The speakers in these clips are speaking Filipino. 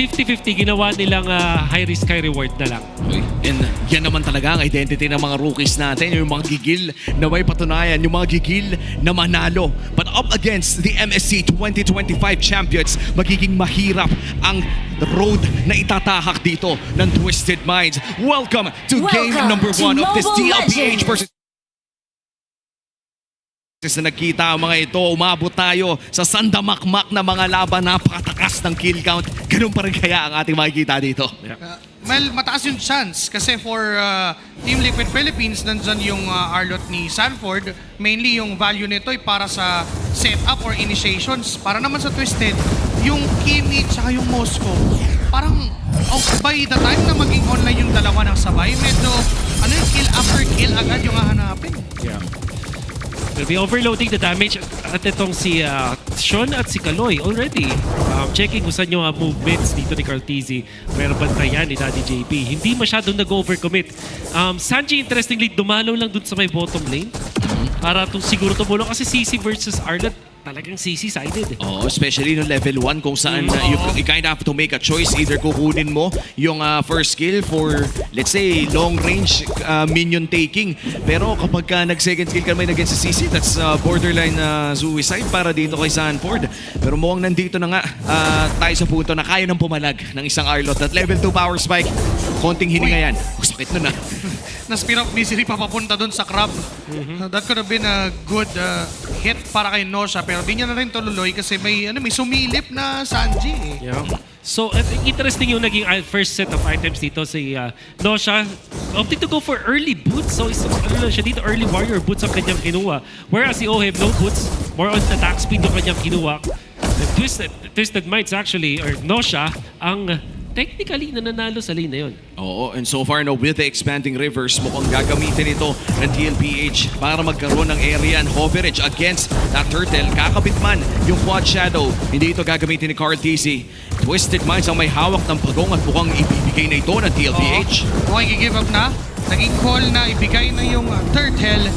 50-50, ginawa nilang high risk, high reward na lang. And yan naman talaga ang identity ng mga rookies natin, yung mga gigil na may patunayan, yung mga gigil na manalo. But up against the MSC 2025 champions, magiging mahirap ang road na itatahak dito ng Twisted Minds. Welcome to game number 1 of this TLPH versus na nagkita ang mga ito, umabot tayo sa sandamakmak na mga laban, napakatakas ng kill count. Ganun pa rin kaya ang ating makikita dito. Well, mataas yung chance kasi for Team Liquid Philippines, nandyan yung Arlot ni Sanford. Mainly yung value nito ay para sa setup or initiations. Para naman sa Twisted, yung Kimi tsaka yung Moscow, parang by the time na maging online yung dalawa ng sabay, medyo ano yung kill after kill agad yung hahanapin. Yeah. Will be overloading the damage at itong si Sean at si Kaloy already. Checking kung saan yung movements dito ni Cartesi. Meron bantayan ni Daddy JP. Hindi masyadong nag-overcommit. Sanji, interestingly, dumalaw lang dun sa may bottom lane. Para siguro tumulong kasi CC versus Arlot. Talagang CC-sided. Oh, especially no level 1 kung saan you kind of have to make a choice. Either kukunin mo yung first skill for, let's say, long range minion taking. Pero kapag nag-second skill ka naman against CC, that's borderline suicide para dito kay Sanford. Pero mukhang nandito na nga tayo sa punto na kaya nang pumalag ng isang Arlot. At level 2 power spike, konting hininga yan. Sakit nun Na-spin off misery papapunta dun sa crab. That could have been a good hit para kay Nosha, pero di niya na rin tululoy kasi may sumilip na Sanji. Yeah. So, interesting yung naging first set of items dito si Nosha. Opted to go for early boots. So, siya dito, early warrior boots ang kanyang kinuha. Whereas si Oheb, no boots, more on attack speed yung kanyang kinuha. Twisted Minds actually, or Nosha, ang technically nananalo sa lane na yun. Oo, and so far, no, with the expanding rivers, mukhang gagamitin ito ng TLPH para magkaroon ng area and coverage against that turtle. Kakabit man yung quad shadow, hindi ito gagamitin ni Cartesi. Twisted Minds ang may hawak ng pagong at mukhang ibibigay na ito ng TLPH. Mukhang i-give up na. Naging call na ibigay na yung turtle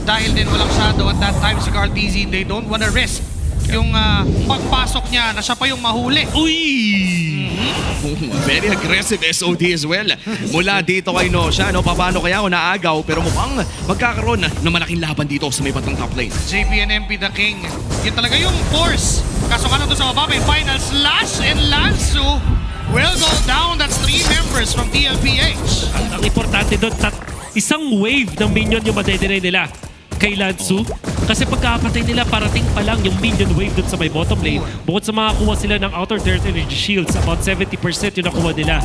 dahil din walang shadow at that time si Cartesi, they don't wanna risk yung pagpasok niya na siya pa yung mahuli. Uy! Very aggressive SOD as well. Mula dito kay Nosha, no? Paano kaya ako naagaw, pero mukhang magkakaroon ng malaking laban dito sa may batang top lane. JP and MP the King. Yun talaga yung force. Kaso ka doon sa baba, may final slash and Lansu will go down. That's 3 members from TLPH. Ang importante doon, isang wave ng minion yung madedenay nila kay Lansu. Kasi pagkakapatay nila, parating pa lang yung minion wave dun sa may bottom lane. Bukod sa makakuha sila ng outer turret energy shields, about 70% yung nakuha nila.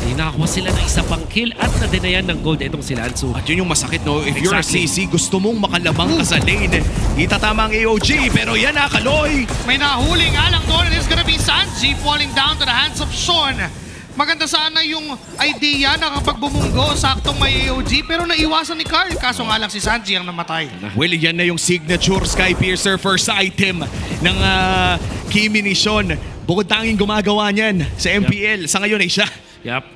Ay, nakakuha sila ng isa pang kill at nadenayan ng gold itong si Lansu. At yun yung masakit, no? If you're a CC, gusto mong makalabang ka sa lane. Itatama ang AOG, pero yan na, Kaloy! May nahuling alang doon, and it's gonna be Sanji falling down to the hands of Sean. Maganda sana yung idea na kapag bumunggo, saktong may AOG, pero naiwasan ni Carl. Kaso nga lang si Sanji ang namatay. Well, yan na yung signature Sky Piercer first item ng Kimi ni Sean. Bukod tanging gumagawa niyan sa MPL. Sa ngayon ay siya. Yup.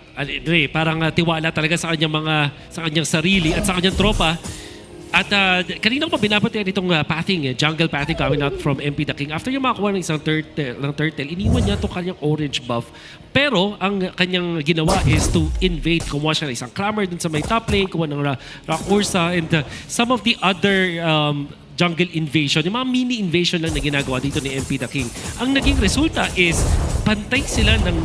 Parang tiwala talaga sa kanyang sarili at sa kanyang tropa. At kanina ko pa binabatian itong pathing, jungle pathing coming out from MP the King. After yung makakuha ng isang turtle, iniwan niya itong kanyang orange buff. Pero ang kanyang ginawa is to invade. Kumuha siya ng isang Clamor dun sa may top lane, kumuha ng Rock Ursa, and some of the other jungle invasion, yung mga mini invasion lang na ginagawa dito ni MP the King. Ang naging resulta is pantay sila ng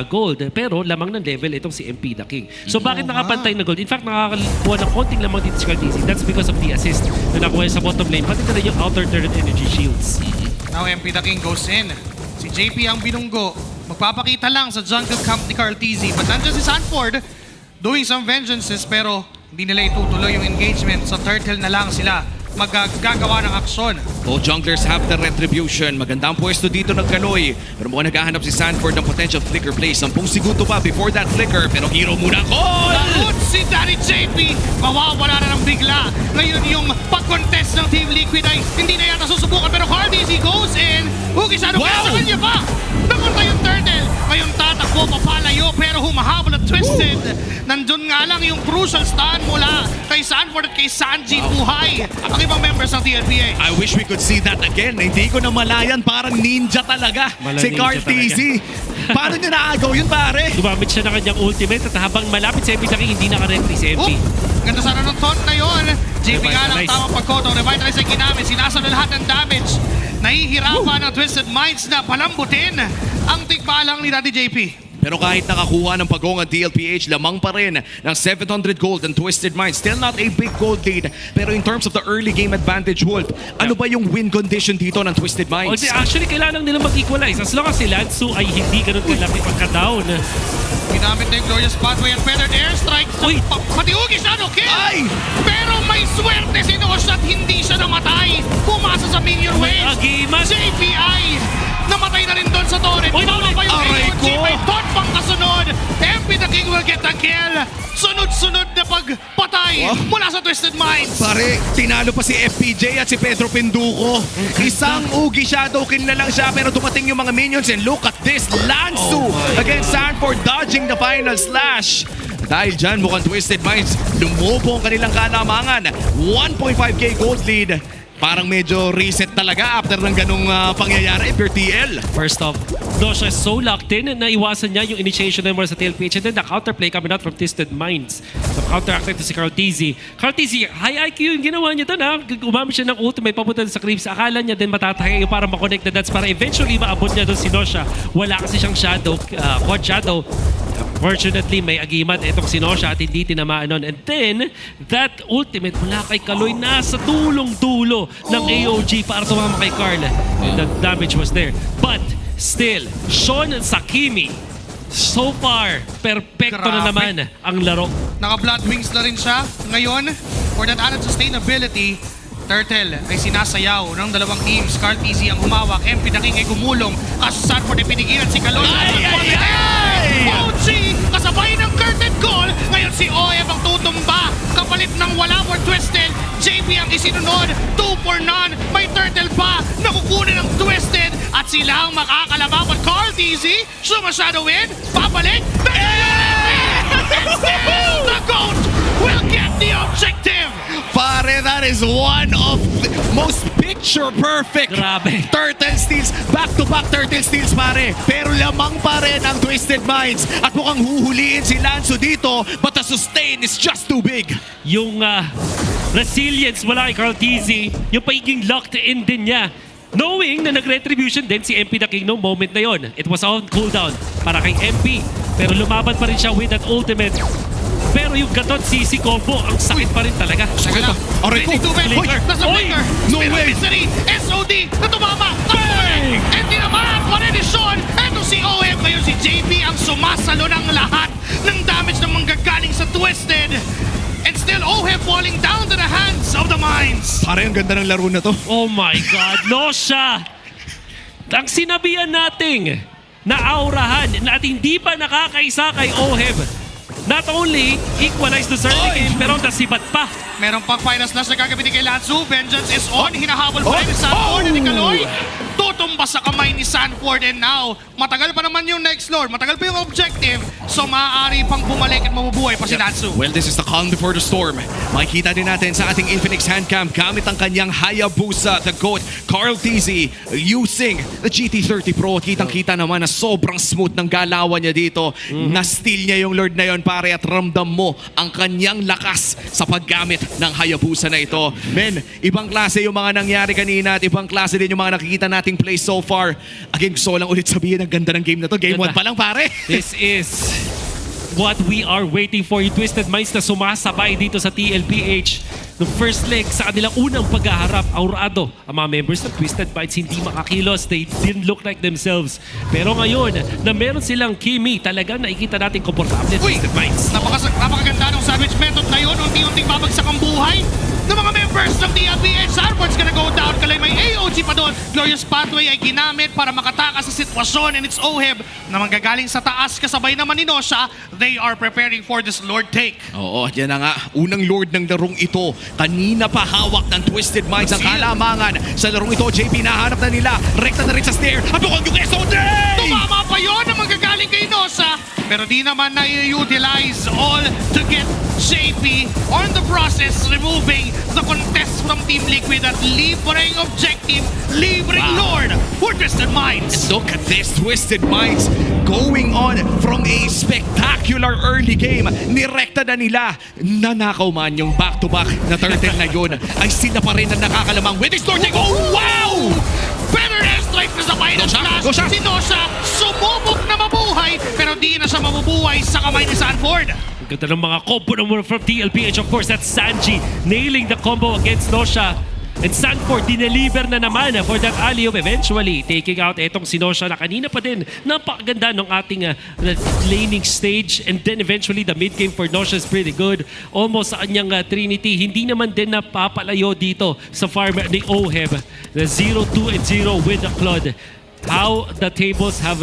gold, pero lamang ng level itong si MP the King. So bakit nakapantay na gold? In fact, nakakakuha ng konting lamang dito si Cartesi. That's because of the assist na nakuha sa bottom lane. Pati na rin yung outer turret energy shields. Now MP the King goes in. Si JP ang binunggo. Magpapakita lang sa jungle camp ni Cartesi. But nandiyan si Sanford doing some vengeances, pero hindi nila itutuloy yung engagement. So turtle na lang sila magagawa ng aksyon. Both junglers have the retribution. Maganda ang pwesto dito ng Kaloy. Pero mukhang naghahanap si Sanford ng potential flicker play. 10 segundo pa before that flicker. Pero hero muna call! Laot si Daddy JP! Mawawala na ng bigla. Ngayon yung pag-contest ng Team Liquid ay hindi na yata susubukan. Pero Cartesi goes in. Hugis ano kaya sa kanya pa? Napunta yung turtle. Ngayon tatakbo, papalayo. Pero humahabol at Twisted. Nandun nga lang yung crucial stun mula kay Sanford at kay Sanji. Buhay ang ibang members ng TLPH. I wish we could see that again. Hindi ko na malayan, parang ninja talaga si Ninja Cartezy. Paano niya naagaw yun, pare? Gumamit siya ng kanyang ultimate at habang malapit sa MP Daking, hindi naka-ready si MP. Ganda sana ng taunt na yun. JP nga lang Revitalize. tamang pagkoto. Revitalize ang ginamit. Sinasalo lahat ng damage. Nahihirapan ang Twisted Minds na palambutin ang tigbalang ni Daddy JP. Pero kahit nakakuha ng pagong ang TLPH, lamang pa rin ng 700 gold and Twisted Mind. Still not a big gold lead. Pero in terms of the early game advantage, Wolf, ano ba yung win condition dito ng Twisted Minds? Actually, kailangan nilang mag-equalize. As long as si Lansu ay hindi ganun kalaki pagka-down. Ginamit na yung Glorious Pathway at feathered airstrike. Uy! Patiugis na, no kill! Ay! Pero may swerte si Nosh at hindi siya namatay. Pumasa sa minion May waves. agimat. JPI! Namatay na rin doon sa turret. Uy, Ibaba pa yung aray AOG. ko! May taunt pang kasunod. MP the King will get the kill. Sunod-sunod na pagpatay Wow. mula sa Twisted Minds. Pare, tinalo pa si FPJ at si Pedro Pinduco. Isang Ugi Shadow kill na lang siya pero dumating yung mga minions and look at this. Lansu against Sanford dodging the final slash. Dahil dyan mukhang Twisted Minds lumobo ang kanilang kalamangan. 1.5k gold lead. Parang medyo reset talaga after ng ganong pangyayari if you're TL. First off, Dosha is so locked in na iwasan niya yung initiation number sa TLPH and then the counterplay coming out from Twisted Minds. So counteracting to si Cartezy. Cartezy, high IQ yung ginawa niya doon ha. Gumamit siya ng ultimate papunta sa creeps. Akala niya din matataya yung para makonect the dots para eventually maabot niya doon si Dosha. Wala kasi siyang shadow, quad shadow. Fortunately, may agimat itong si Nosha at hindi tinamaan nun. And then, that ultimate mula kay Kaloy nasa tulong-dulo ng AOG para tumama kay Carl. And the damage was there. But still, Sean Sakimi, so far, perfecto na Grabe. naman ang laro. Naka-blood wings na rin siya. Ngayon, for that added sustainability, Turtle ay sinasayaw ng dalawang teams. Cartezy ang humawak. MP Daking ay gumulong. Kaso Sanford ay pinigilan si Kaloy. OG kasabay ng curtain call. Ngayon si OF ang tutumba. Kapalit ng wala for Twisted. JP ang isinunod. 2 for none. May Turtle pa. Nakukunin ng Twisted. At sila ang makakalaban. But Cartezy sumashadow in. Babalik. And still the GOAT will get the objective. Pare, that is one of the most picture-perfect Grabe. turtle steals. Back-to-back turtle steals, pare. Pero lamang pa rin ang Twisted Minds. At mukhang huhuliin si Lansu dito, but the sustain is just too big. Yung resilience mula kay Cartezy, yung pagiging locked in din niya. Knowing na nag-retribution din si MP the King noong moment na yon. It was on cooldown para kay MP. Pero lumaban pa rin siya with that ultimate. Pero yung gatot CC combo, ang sakit pa rin talaga. Teka lang. Aray ko. 22 Flicker. Nasa Oy! Flicker. No Spirit of way. Mystery. SOD. Na tumama. Bang! And tinamaan pa rin ni Sean. Eto si OM. Ngayon si JP ang sumasalo ng lahat ng damage na manggagaling sa Twisted. And still OM falling down to the hands of the Minds. Pare, ang ganda ng laro na to. Oh my God, Nosha! Ang sinabihan nating na aurahan na at hindi pa nakakaisa kay Oheb. Not only equalize the early game, pero nasibat pa. Meron pang final slash na gagamitin kay Lansu. Vengeance is on. Hinahabol pa rin ni Sanford at ni Kaloy. Tutumba sa kamay ni Sanford and now, matagal pa naman yung next lord. Matagal pa yung objective. So maaari pang bumalik at mabubuhay pa si Lansu. Well, this is the calm before the storm. Makikita din natin sa ating Infinix handcam gamit ang kanyang Hayabusa, the GOAT, Cartezy, using the GT30 Pro. Kitang-kita naman na sobrang smooth ng galawan niya dito. Na-steal niya yung Lord na yon, pare, at ramdam mo ang kanyang lakas sa paggamit ng Hayabusa na ito. Men, ibang klase yung mga nangyari kanina at ibang klase din yung mga nakikita nating play so far. Again, gusto ko lang ulit sabihin ang ganda ng game na to. Game 1 Ganda. pa lang, pare. This is what we are waiting for. Yung Twisted Minds na sumasabay dito sa TLPH. The first leg sa kanilang unang paghaharap, aurado. Ang mga members ng Twisted Minds hindi makakilos. They didn't look like themselves. Pero ngayon, na meron silang Kimi, talagang nakikita natin komportable Twisted Minds. Napakaganda ng sandwich method na yun. Unti-unting babagsak ang buhay ng mga members ng TLPH. Sanford's gonna go down. Kalay may AOG pa doon. Glorious Pathway ay ginamit para makatakas sa sitwasyon. And it's Oheb na manggagaling sa taas. Kasabay naman ni Nosha. They are preparing for this Lord take. Oo, yan na nga. Unang Lord ng larong ito. Kanina pa hawak ng Twisted Minds ang kalamangan. Sa larong ito, JP nahanap na nila. Rekta na rin sa stair. At mukhang yung SOD! Tumama pa yun na manggagaling kay Nosha. pero di naman na-utilize all to get JP on the process, removing the contest from Team Liquid at libreng objective, libreng Lord for Twisted Minds. Look at this, Twisted Minds going on from a spectacular early game. Nirekta na nila. Nanakaw man yung back-to-back na turtle na yun. Ay sila pa rin ang nakakalamang with this Lord. Oh, wow! Better airstrike na sa final flash. Si Nosha sumubok na mabuhay, pero di na siya mabubuhay sa kamay ni Sanford. Ang ganda ng mga combo naman from TLPH. Of course, that's Sanji nailing the combo against Nosha. And Sanford dineliver na naman for that alley-oop, eventually taking out etong si Nosha na kanina pa din napakaganda ng ating laning stage. And then eventually the mid game for Nosha is pretty good. Almost sa kanyang Trinity, hindi naman din napapalayo dito sa farm ni Oheb. The 0-2 and 0 with the Claude. How the tables have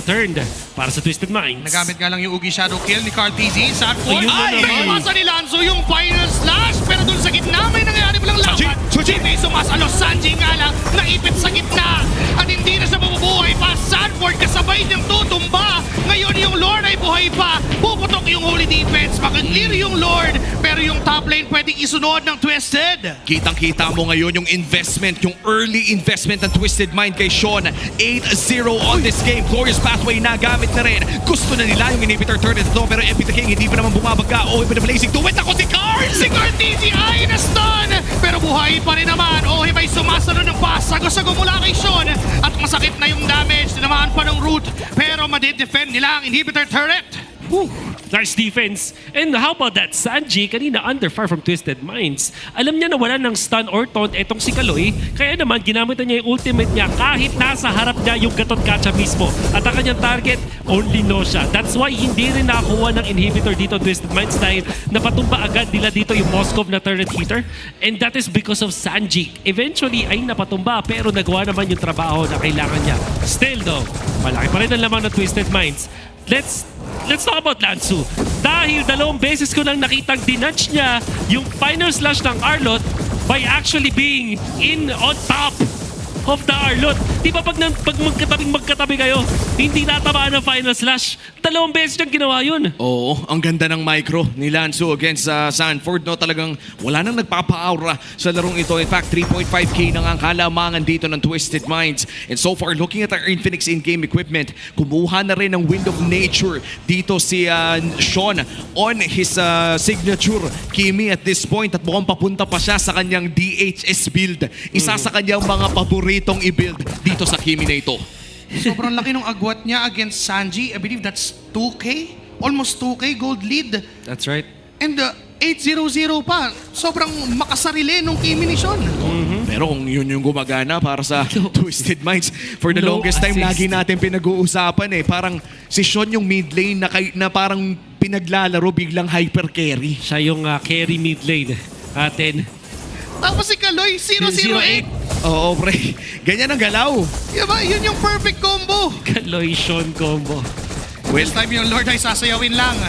turned para sa Twisted Minds. Nagamit nga lang yung Ugi Shadow Kill ni Carl TZ. Sanford, Ayun na naman. naimasa ni Lanzo yung final slash, pero dun sa gitna may nangyari palang laban. JP sumasalo, Sanji nga lang naipit sa gitna at hindi na siya mabubuhay pa. Sanford kasabay niyang tutumba. Ngayon yung Lord ay buhay pa. Puputok yung Holy Defense, makaklear yung Lord, pero yung top lane pwedeng isunod ng Twisted. Kitang-kita mo ngayon yung investment, yung early investment ng Twisted Mind kay Sean. 8-0 on this game. Glorious Pathway na gamit na rin. Gusto na nila yung inhibitor turret ito, pero MP the King hindi pa naman bumabaga. Oh, iba na blazing duet ako si Carl! Si Carl TZ ay na-stun, pero buhay pa rin naman. Oheb ay sumasalo ng pass. Sago-sago mula kay Sean at masakit na yung damage. Tinamaan pa ng root, pero madidefend nila ang inhibitor turret. Whew. Nice defense. And how about that Sanji, kanina under far from Twisted Minds. Alam niya na wala ng stun or taunt etong si Kaloy, kaya naman ginamit na niya yung ultimate niya kahit nasa harap niya yung Gatot Kacha mismo. At ang kanyang target, only Nosha. That's why hindi rin nakakuha ng inhibitor dito Twisted Minds dahil napatumba agad nila dito yung Moskov na turret hitter. And that is because of Sanji. Eventually ay napatumba pero nagawa naman yung trabaho na kailangan niya. Still though, malaki pa rin ang lamang ng Twisted Minds. Let's talk about Lansu. Dahil 2 beses ko nang nakitang dinudge niya yung final slash ng Arlot by actually being on top of the Arlot. Di ba pag magkatabi kayo, hindi natamaan ng final slash? 2 beses niyang ginawa yun. Oo, ang ganda ng micro ni Lanzo against Sanford. No? Talagang wala nang nagpapa-aura sa larong ito. In fact, 3.5k na nga ang kalamangan dito ng Twisted Minds. And so far, looking at our Infinix in-game equipment, kumuha na rin ng Wind of Nature dito si Sean on his signature Kimi at this point. At mukhang papunta pa siya sa kanyang DHS build. Isa sa kanyang mga paboritong i-build dito sa Kimi na ito. Sobrang laki ng agwat niya against Sanji. I believe that's 2K? Almost 2K gold lead. That's right. And 8-0-0 pa. Sobrang makasarili nung Kimi ni Sean. Pero kung yun yung gumagana para sa Twisted Minds, for the No longest time, assist. lagi natin pinag-uusapan eh. Parang si Sean yung mid lane na parang pinaglalaro biglang hyper carry. Siya yung carry mid lane atin. Tapos si Kaloy, 008. Oo, pre. Ganyan ang galaw. Diba? Yun yung perfect combo. Kaloy Sean combo. This time yung Lord ay sasayawin lang.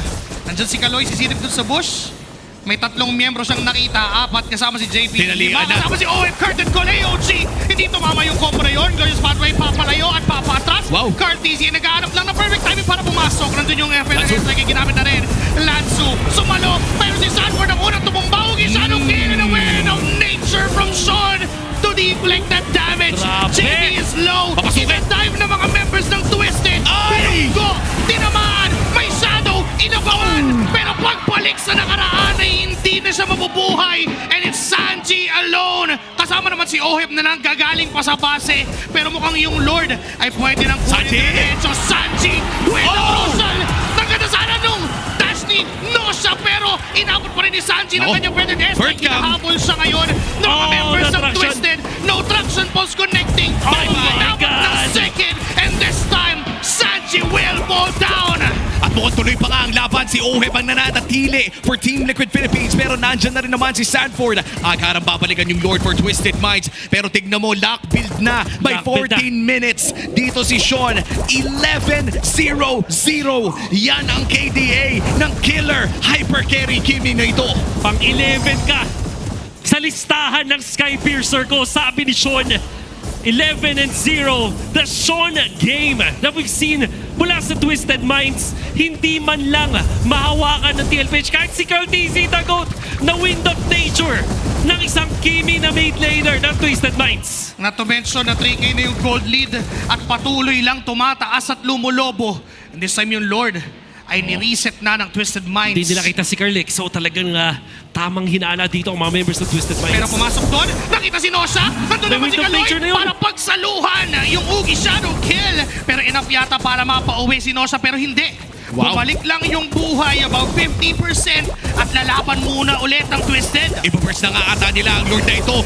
Nandyan si Kaloy, sisilip dun sa bush. May 3 miyembro siyang nakita, 4 kasama si JP, Tinalian 5 na. kasama si Owen, Curtin Cole, OG. Hindi tumama yung combo na yun. Glorious Pathway, papalayo at papatras. Wow. Kurt TZ, nag-aanap lang ng perfect timing para pumasok. Nandun yung FLS na ginamit na rin. Lansu, sumalo, pero si Sanford ang unang tumumbaw. Shadow Kill and a win of nature from Sean to deflect that damage. Grabe. JP is low. Papasukin. Dive ng mga members ng Twisted. Ay! Binunggo, tinamaan, may shadow, inabangan. Pero pagbalik sa nakaraan ay hindi na siya mabubuhay. And it's Sanji alone. Kasama naman si Oheb na nanggagaling pa sa base. Pero mukhang yung Lord ay pwede nang Sanji! So Sanji with the Rosal. Naganda sana nung dash ni Nosha. Pero inabot pa rin ni Sanji ng Ako. kanyang feathered S. Bird cam. Hinahabol siya ngayon ng mga Oh, members no ng traction. Twisted. No traction pulse connecting. Oh Pero my inabot ng God. second. And this time, Sanji will fall down. At mukhang tuloy pa nga ang laban, si Oheb ang nananatili for Team Liquid Philippines. Pero nandyan na rin naman si Sanford. Akarang babalikan yung Lord for Twisted Minds. Pero tignan mo, lock build na by Lock build 14 minutes. Dito si Sean, 11-0-0. Yan ang KDA ng killer hyper carry Kimi na ito. Pang 11 ka sa listahan ng Skypiercer ko, sabi ni Sean. 11-0, the Sean game that we've seen mula sa Twisted Minds. Hindi man lang mahawakan ng TLPH kahit si Carl TZ Tagot na Wind of Nature ng isang Kimi na mid laner ng Twisted Minds. Not to mention na 3K na yung gold lead at patuloy lang tumataas at lumulobo. And this time yung Lord ay ni-reset na ng Twisted Minds. Hindi nila kita si Carlix, so talagang tamang hinala dito ang mga members ng Twisted Minds. Pero pumasok doon, nakita si Nosha, nandun naman si Wind of Nature na Kaloy yun. para pagsaluhan yung Ugi Shadow Kill. Pero enough yata para mapauwi si Nosha, pero hindi. Wow. Bumalik lang yung buhay, about 50%, at lalaban muna ulit ng Twisted. Ipaburst na nga ata nila ang Lord na ito.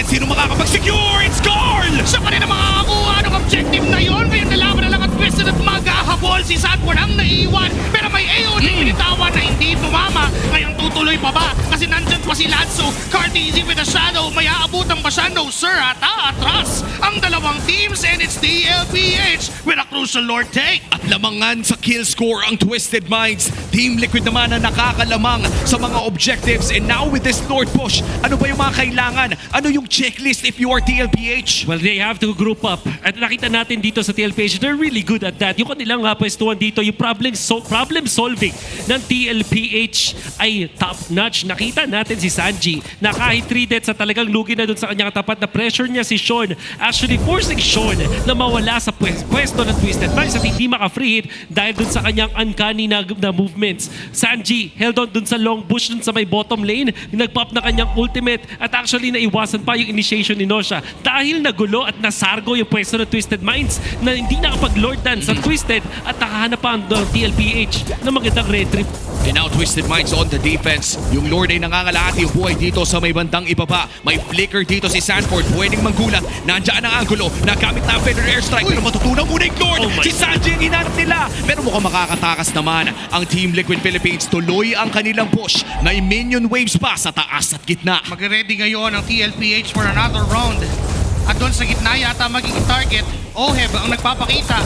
Sino makakapag-secure? It's Carl! Siya pa rin ang makakakuha ng objective na yon. Ngayon nalaban na lang ang Twisted at maghahabol. Si Sanford ang naiiwan. Pero may AOD pinitawan na hindi tumama. Ngayon tutuloy pa ba? Kasi nandyan pa si Lanzo. Card easy with a shadow. May aabutan ba siya? No sir. At atras ang dalawang teams and it's TLPH with a crucial Lord take. At lamangan sa kill score ang Twisted Minds. Team Liquid naman na nakakalamang sa mga objectives. And now with this Lord push, ano ba yung mga kailangan? Ano yung checklist if you are TLPH? Well, they have to group up. At nakita natin dito sa TLPH, they're really good at that. Yung kanilang pwestuhan dito, yung problem solving ng TLPH ay top-notch. Nakita natin si Sanji na kahit 3 deaths sa talagang lugi na dun sa kanyang tapat na pressure niya si Sean. Actually, forcing Sean na mawala sa pwesto ng Twisted Minds at hindi maka-free hit dahil dun sa kanyang uncanny na movements. Sanji held on dun sa long bush dun sa may bottom lane, nag-pop na kanyang ultimate at actually naiwasan pa yung initiation ni Nosha dahil nagulo at nasargo yung pwesto ng Twisted Minds na hindi nakapag-lordan sa Twisted at nakahanap pa ang TLPH na magandang retrip. And now Twisted Minds on the defense. Yung Lord ay nangangalahati yung buhay dito sa may bandang ibaba. May flicker dito si Sanford. Pwedeng manggulat. Nandiyan ang angulo. Nagamit na ang Feather Airstrike. Pero matutunan muna yung Lord. Oh my Si Sanji ang hinanap nila. Pero mukhang makakatakas naman. Ang Team Liquid Philippines tuloy ang kanilang push. May minion waves pa sa taas at gitna. Mag-ready ngayon ang TLPH for another round. At doon sa gitna yata magiging target, Oheb ang nagpapakita.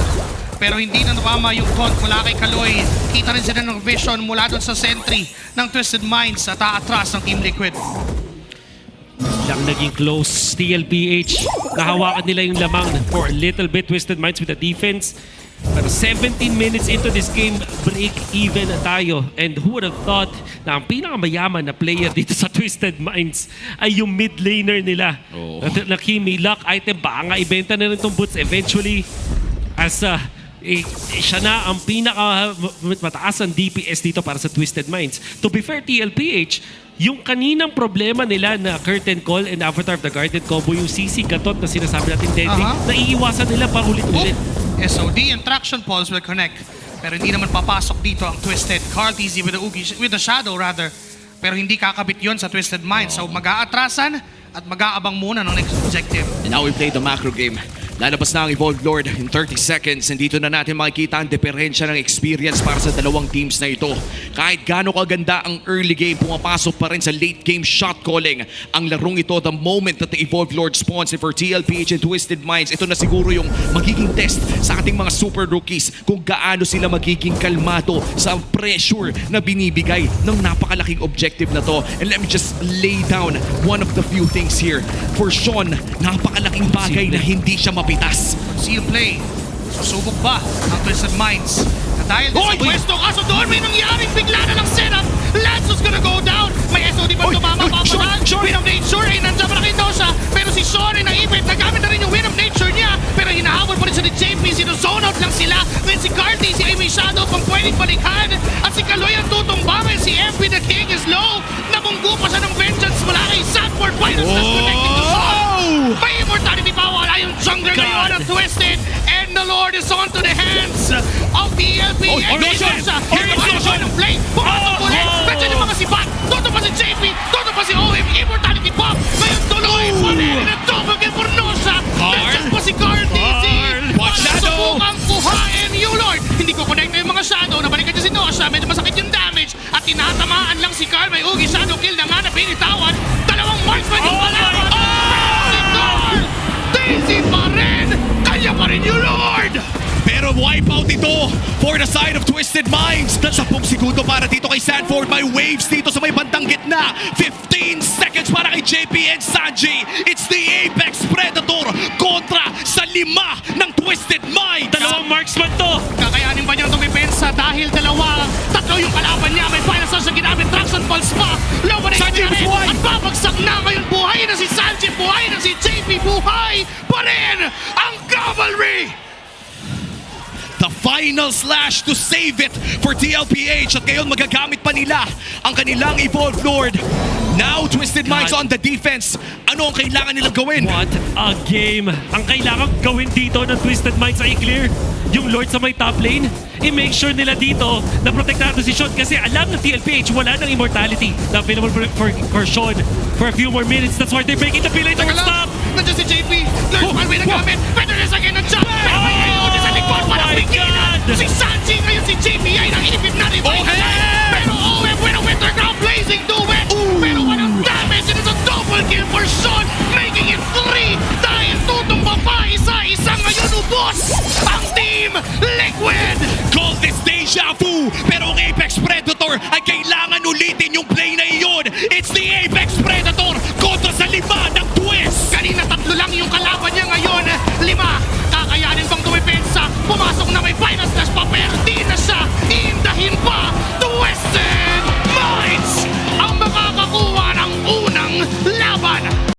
Pero hindi na napama yung taunt mula kay Kaloy. Kita rin sila ng vision mula doon sa sentry ng Twisted Minds at aatras ng Team Liquid. Lang naging close. TLPH, nahawakan nila yung lamang for a little bit. Twisted Minds with the defense. Pero 17 minutes into this game, break even na tayo. And who would have thought na ang pinakamayaman na player dito sa Twisted Minds ay yung mid laner nila. Oh. Na Kimi, luck item, baka nga ibenta na rin itong boots eventually. As siya na ang mataas ang DPS dito para sa Twisted Minds. To be fair, TLPH, yung kaninang problema nila na curtain call and avatar of the guarded combo, yung CC gatot na sinasabi natin deadly, naiiwasan nila pa ulit-ulit. SOD and traction pulse will connect. Pero hindi naman papasok dito ang Twisted. Carl TZ with the shadow rather. Pero hindi kakabit yon sa Twisted Minds. So mag-aatrasan at mag-aabang muna ng next objective. And now we play the macro game. Lalabas na ang Evolved Lord in 30 seconds. And dito na natin makikita ang diferensya ng experience para sa dalawang teams na ito. Kahit gaano kaganda ang early game, pumapasok pa rin sa late game shot calling. Ang larong ito, the moment that the Evolved Lord spawns for TLPH and Twisted Minds, ito na siguro yung magiging test sa ating mga super rookies kung gaano sila magiging kalmado sa pressure na binibigay ng napakalaking objective na to. And let me just lay down one of the few things here. For Sean, napakalaking bagay na hindi siya mapitas. See you play. Susubok ba ang Twisted Minds? At dahil sa pwesto, kaso doon may nangyaring bigla na lang setup. Lanzo's gonna go down. May SOD pa tumama pa pa. Win of Nature ay nandiyan pa na kay Nosha. Pero si Sean ay naipit. Nagamit na rin yung Win of Nature niya. Pero hinahabol pa rin siya ni JP. Sinuzone out lang sila. Ngayon si Carty, si Amy Shadow pang pwedeng balikan. At si Kaloy ang tutumba. Ngayon si MP the King is low. Namunggo pa siya ng vengeance mula kay Sanford. Finals that's connecting to Sean. May immortality pa. Wala yung jungler ngayon ang Twisted. And the Lord is on to the hands of the LPH. Here is Nosha ng play. Pumasok ulit. Nandiyan yung mga sibat. Toto pa si JP. Toto pa si OM. Immortality pop. Ngayon tuloy pa rin. And a double kill for Nosha. Nandiyan pa si Carl TZ. Subukang kuhain yung Lord. Hindi ko connect na yung mga shadow. Nabalikan niya si Nosha. Medyo masakit yung damage. At tinatamaan lang si Carl. May Ugi shadow kill na nga na binitawan. Dalawang marksman yung kalaban. Si Carl TZ pa rin. Kaya pa rin yung Lord. Pero wipeout ito for the side of Twisted Minds. 10 segundo para dito kay Sanford. May waves dito sa may bandang gitna. 15 seconds para kay JP and Sanji. It's the Apex Predator kontra sa 5 ng Twisted Minds. Dalawang marksman to. Kakayanin ba dahil tatlo yung kalaban niya. May final stars na ginamit, Traction Pulse pa. Lobo na Sanji rin buhay! at babagsak na ngayon. Buhay na si Sanji, buhay na si JP, buhay pa rin ang Cavalry! The final slash to save it for TLPH at ngayon magagamit pa nila ang kanilang Evolved Lord. Now, Twisted Minds on the defense. Ano ang kailangan nilang gawin? What a game! Ang kailangan gawin dito ng Twisted Minds ay i-clear yung Lord sa may top lane. I-make sure nila dito na protektado si Sean kasi alam ng TLPH wala ng immortality na available for Sean for a few more minutes. That's why they're breaking the pillar towards top. Nandiyan si JP. Lord Oh, Palway na gamit. Better na sa akin ng jump. Pero may Oh sa likod para my pigilan God! si Sanji.